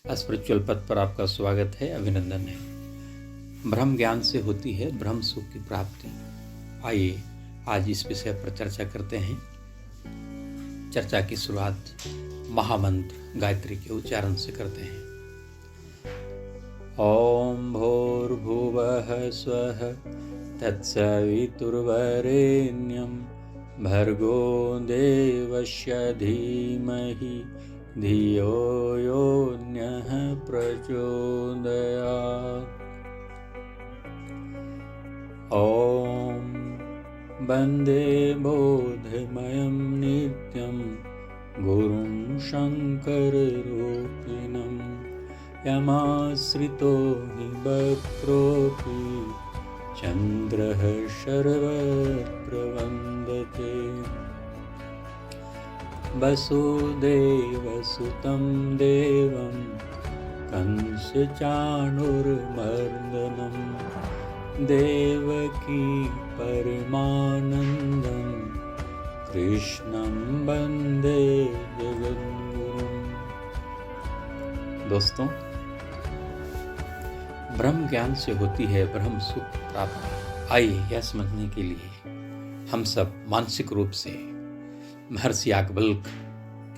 Spiritual पथ पर आपका स्वागत है, अभिनंदन है। ब्रह्म ज्ञान से होती है ब्रह्म सुख की प्राप्ति। आइए आज इस विषय पर चर्चा करते हैं। चर्चा की शुरुआत महामंत्र गायत्री के उच्चारण से करते हैं। ओम भूर्भुवः स्वः तत्सवितुर्वरेण्यं भर्गो देवस्य धीमहि धियो यो नः प्रचोदयात्। ॐ वन्दे बोधमयं नित्यं गुरुं शङ्कररूपिणं यमाश्रितो हि वक्रोऽपि चन्द्रः सर्वत्र वन्दते। वसुदेवसुतं देवं कंसचाणूरमर्दनं देवकी परमानन्दं कृष्णं वन्दे जगद्गुरुम्। दोस्तों, ब्रह्म ज्ञान से होती है ब्रह्म सुख प्राप्ति। आइए यह समझने के लिए हम सब मानसिक रूप से महर्षि याज्ञवल्क्य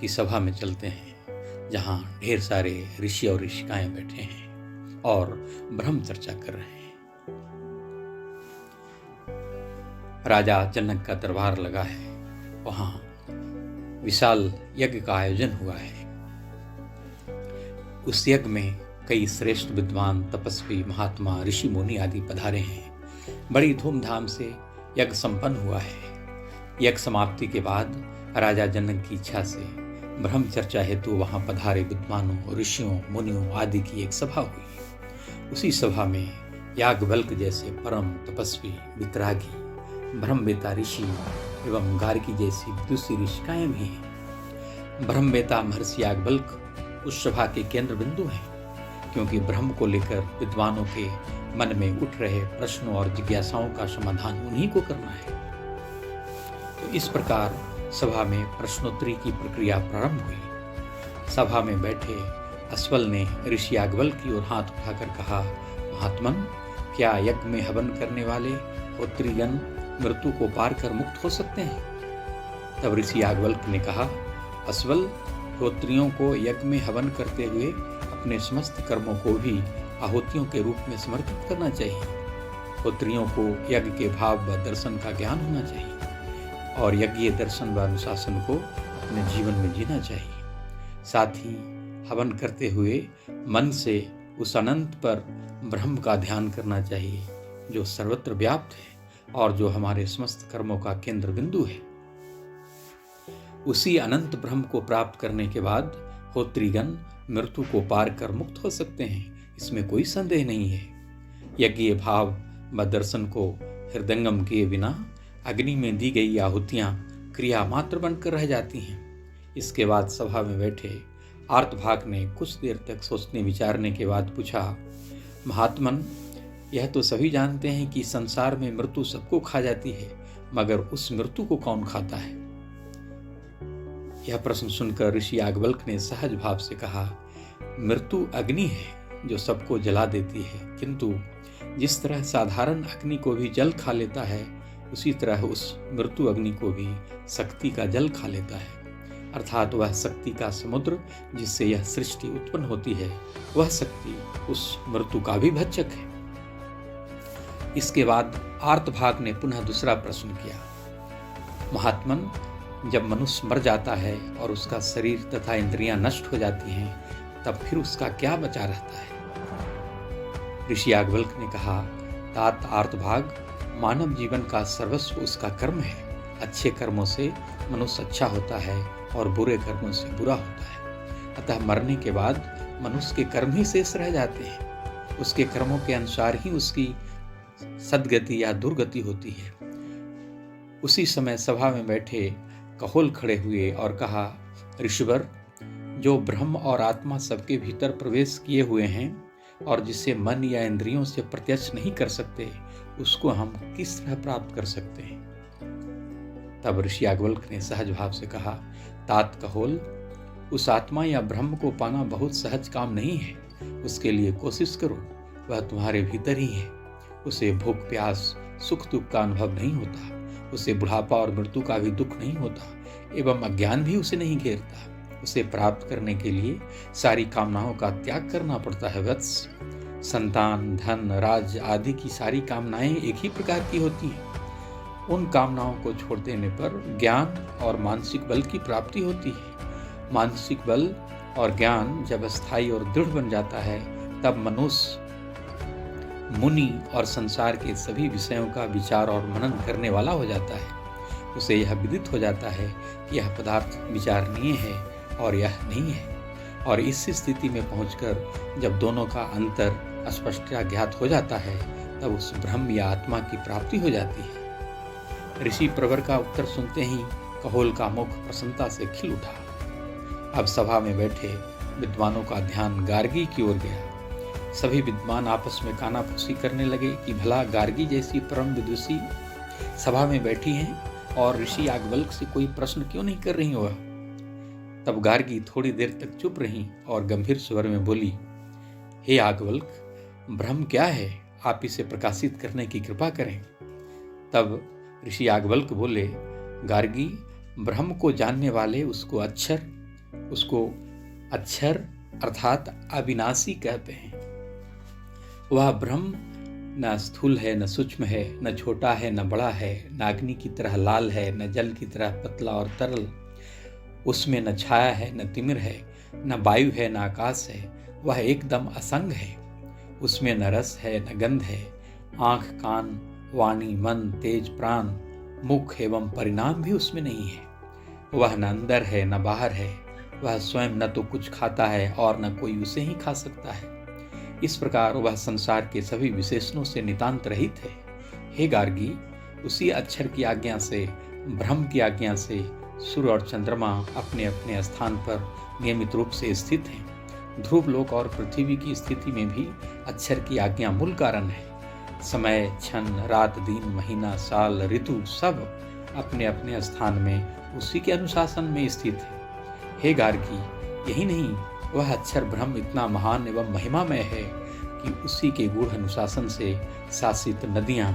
की सभा में चलते हैं, जहाँ ढेर सारे ऋषि और ऋषिकाएं बैठे हैं और ब्रह्म चर्चा कर रहे हैं। राजा जनक का दरबार लगा है, वहाँ विशाल यज्ञ का आयोजन हुआ है। उस यज्ञ में कई श्रेष्ठ विद्वान, तपस्वी, महात्मा, ऋषि मुनि आदि पधारे हैं। बड़ी धूमधाम से यज्ञ संपन्न हुआ है। यज्ञ समाप्ति के बाद राजा जनक की इच्छा से ब्रह्म चर्चा हेतु वहां पधारे विद्वानों, ऋषियों, मुनियों आदि की एक सभा हुई। उसी सभा में याज्ञवल्क्य जैसे परम तपस्वी, वितरागी, ब्रह्मवेता ऋषि एवं गार्गी जैसी दूसरी ऋषिकाएं भी हैं। ब्रह्मवेता महर्षि याज्ञवल्क्य उस सभा के केंद्र बिंदु हैं, क्योंकि ब्रह्म को लेकर विद्वानों के मन में उठ रहे प्रश्नों और जिज्ञासाओं का समाधान उन्हीं को करना है। तो इस प्रकार सभा में प्रश्नोत्तरी की प्रक्रिया प्रारंभ हुई। सभा में बैठे अस्वल ने ऋषि याज्ञवल्क्य की ओर हाथ उठाकर कहा, महात्मन, क्या यज्ञ में हवन करने वाले होत्रीगण मृत्यु को पार कर मुक्त हो सकते हैं? तब ऋषि याज्ञवल्क्य ने कहा, अस्वल, होत्रियों को यज्ञ में हवन करते हुए अपने समस्त कर्मों को भी आहुतियों के रूप में समर्पित करना चाहिए। होत्रियों को यज्ञ के भाव व दर्शन का ज्ञान होना चाहिए और यज्ञीय दर्शन व अनुशासन को अपने जीवन में जीना चाहिए। साथ ही हवन करते हुए मन से उस अनंत पर ब्रह्म का ध्यान करना चाहिए, जो सर्वत्र व्याप्त है और जो हमारे समस्त कर्मों का केंद्र बिंदु है। उसी अनंत ब्रह्म को प्राप्त करने के बाद होत्रीगण मृत्यु को पार कर मुक्त हो सकते हैं, इसमें कोई संदेह नहीं है। यज्ञीय भाव व दर्शन को हृदयंगम किए बिना अग्नि में दी गई आहुतियां क्रिया मात्र बनकर रह जाती हैं। इसके बाद सभा में बैठे आर्तभाग ने कुछ देर तक सोचने विचारने के बाद पूछा, महात्मन, यह तो सभी जानते हैं कि संसार में मृत्यु सबको खा जाती है, मगर उस मृत्यु को कौन खाता है? यह प्रश्न सुनकर ऋषि याज्ञवल्क्य ने सहज भाव से कहा, मृत्यु अग्नि है जो सबको जला देती है, किंतु जिस तरह साधारण अग्नि को भी जल खा लेता है, उसी तरह उस मृत्यु अग्नि को भी शक्ति का जल खा लेता है। अर्थात वह शक्ति का समुद्र जिससे यह सृष्टि उत्पन्न होती है, वह शक्ति उस मृत्यु का भी भक्षक है। इसके बाद आर्तभाग ने पुनः दूसरा प्रश्न किया, महात्मन, जब मनुष्य मर जाता है और उसका शरीर तथा इंद्रियां नष्ट हो जाती हैं, तब फिर उसका क्या बचा रहता है? ऋषि याज्ञवल्क्य ने कहा, तात आर्तभाग, मानव जीवन का सर्वस्व उसका कर्म है। अच्छे कर्मों से मनुष्य अच्छा होता है और बुरे कर्मों से बुरा होता है। अतः मरने के बाद मनुष्य के कर्म ही शेष रह जाते हैं। उसके कर्मों के अनुसार ही उसकी सद्गति या दुर्गति होती है। उसी समय सभा में बैठे कहोल खड़े हुए और कहा, ऋषिवर, जो ब्रह्म और आत्मा सबके भीतर प्रवेश किए हुए हैं और जिसे मन या इंद्रियों से प्रत्यक्ष नहीं कर सकते, उसको हम किस तरह प्राप्त कर सकते हैं? तब ऋषि याज्ञवल्क्य ने सहज भाव से कहा, तात कहोल, उस आत्मा या ब्रह्म को पाना बहुत सहज काम नहीं है। उसके लिए कोशिश करो, वह तुम्हारे भीतर ही है। उसे भूख प्यास सुख दुख का अनुभव नहीं होता, उसे बुढ़ापा और मृत्यु का भी दुख नहीं होता, एवं अज्ञान भी उसे नहीं घेरता। उसे प्राप्त करने के लिए सारी कामनाओं का त्याग करना पड़ता है वत्स। संतान, धन, राज्य आदि की सारी कामनाएं एक ही प्रकार की होती हैं। उन कामनाओं को छोड़ देने पर ज्ञान और मानसिक बल की प्राप्ति होती है। मानसिक बल और ज्ञान जब स्थायी और दृढ़ बन जाता है, तब मनुष्य मुनि और संसार के सभी विषयों का विचार और मनन करने वाला हो जाता है। उसे यह विदित हो जाता है कि यह पदार्थ विचारणीय है और यह नहीं है। और इस स्थिति में पहुंचकर जब दोनों का अंतर स्पष्टतया ज्ञात हो जाता है, तब उस ब्रह्म या आत्मा की प्राप्ति हो जाती है। ऋषि प्रवर का उत्तर सुनते ही कहोल का मुख प्रसन्नता से खिल उठा। अब सभा में बैठे विद्वानों का ध्यान गार्गी की ओर गया। सभी विद्वान आपस में कानाफूसी करने लगे कि भला गार्गी जैसी परम विदुषी सभा में बैठी हैं और ऋषि याज्ञवल्क्य से कोई प्रश्न क्यों नहीं कर रही होगा। तब गार्गी थोड़ी देर तक चुप रही और गंभीर स्वर में बोली, हे याज्ञवल्क्य, ब्रह्म क्या है? आप इसे प्रकाशित करने की कृपा करें। तब ऋषि याज्ञवल्क्य बोले, गार्गी, ब्रह्म को जानने वाले उसको अक्षर अर्थात अविनाशी कहते हैं। वह ब्रह्म न स्थूल है, न सूक्ष्म है, न छोटा है, न बड़ा है, न अग्नि की तरह लाल है, न जल की तरह पतला और तरल। उसमें न छाया है, न तिमिर है, न वायु है, न आकाश है। वह एकदम असंग है। उसमें न रस है, न गंध है। आंख, कान, वाणी, मन, तेज, प्राण, मुख एवं परिणाम भी उसमें नहीं है। वह न अंदर है, न बाहर है। वह स्वयं न तो कुछ खाता है और न कोई उसे ही खा सकता है। इस प्रकार वह संसार के सभी विशेषणों से नितांत रहित है। हे गार्गी, उसी अक्षर की आज्ञा से, ब्रह्म की आज्ञा से सूर्य और चंद्रमा अपने अपने स्थान पर नियमित रूप से स्थित हैं। ध्रुव लोक और पृथ्वी की स्थिति में भी अक्षर की आज्ञा मूल कारण है। समय, क्षण, रात, दिन, महीना, साल, ऋतु सब अपने अपने स्थान में उसी के अनुशासन में स्थित है। हे गार्गी, यही नहीं, वह अक्षर ब्रह्म इतना महान एवं महिमामय है कि उसी के गूढ़ अनुशासन से शासित नदियां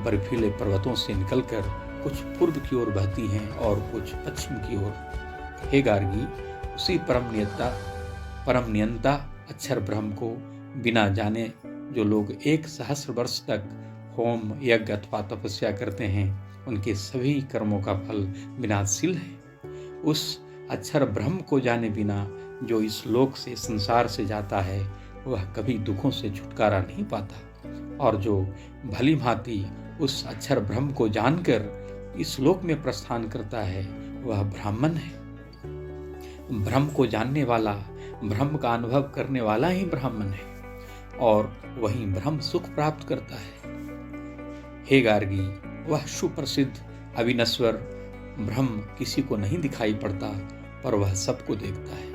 बर्फीले पर्वतों से निकलकर कुछ पूर्व की ओर बहती हैं और कुछ पश्चिम की ओर। हे गार्गी, उसी परम नियंता अक्षर ब्रह्म को बिना जाने जो लोग 1,000 वर्ष तक होम, यज्ञ अथवा तपस्या करते हैं, उनके सभी कर्मों का फल विनाशशील है। उस अक्षर ब्रह्म को जाने बिना जो इस लोक से, संसार से जाता है, वह कभी दुखों से छुटकारा नहीं पाता। और जो भली भांति उस अक्षर ब्रह्म को जानकर इस लोक में प्रस्थान करता है, वह ब्राह्मण है। ब्रह्म को जानने वाला, ब्रह्म का अनुभव करने वाला ही ब्राह्मण है और वही ब्रह्म सुख प्राप्त करता है। हे गार्गी, वह सुप्रसिद्ध अविनश्वर ब्रह्म किसी को नहीं दिखाई पड़ता, पर वह सबको देखता है।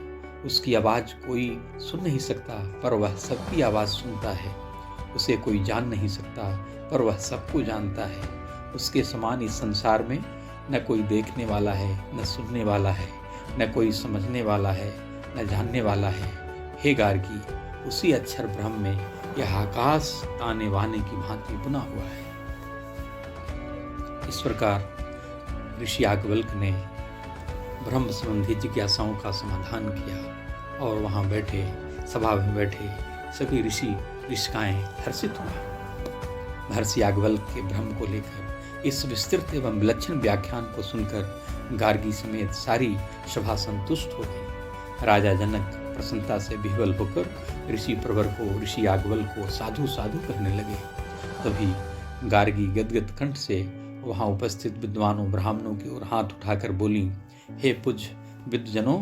उसकी आवाज कोई सुन नहीं सकता, पर वह सबकी आवाज सुनता है। उसे कोई जान नहीं सकता, पर वह सबको जानता है। उसके समान इस संसार में न कोई देखने वाला है, न सुनने वाला है, न कोई समझने वाला है, न जानने वाला है। हे गार्गी, उसी अक्षर ब्रह्म में यह आकाश ताने वाने की भांति बुना हुआ है। इस प्रकार ऋषि याज्ञवल्क्य ने ब्रह्म संबंधी जिज्ञासाओं का समाधान किया और वहां बैठे, सभा में बैठे सभी ऋषिकाएं हर्षित हुए। महर्षि याज्ञवल्क्य के ब्रह्म को लेकर इस विस्तृत एवं विलक्षण व्याख्यान को सुनकर गार्गी समेत सारी सभा संतुष्ट हो गई। राजा जनक प्रसन्नता से विह्वल होकर ऋषि प्रवर को, ऋषि याज्ञवल्क्य को साधु साधु कहने लगे। तभी गार्गी गदगद कंठ से वहां उपस्थित विद्वानों, ब्राह्मणों की ओर हाथ उठाकर बोली, हे पूज्य विद्वजनों,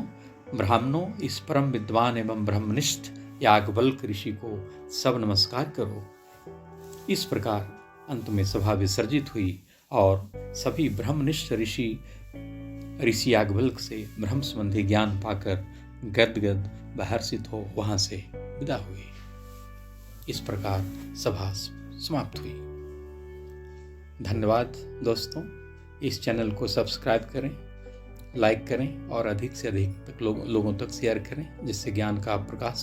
ब्राह्मणों, इस परम विद्वान एवं ब्रह्मनिष्ठ याज्ञवल्क्य ऋषि को सब नमस्कार करो। इस प्रकार अंत में सभा विसर्जित हुई और सभी ब्रह्मनिष्ठ ऋषि याज्ञवल्क्य से ब्रह्म संबंधी ज्ञान पाकर गदगद हर्षित हो वहां से विदा हुए। इस प्रकार सभा समाप्त हुई। धन्यवाद दोस्तों, इस चैनल को सब्सक्राइब करें लाइक करें और अधिक से अधिक लोगों तक शेयर करें, जिससे ज्ञान का प्रकाश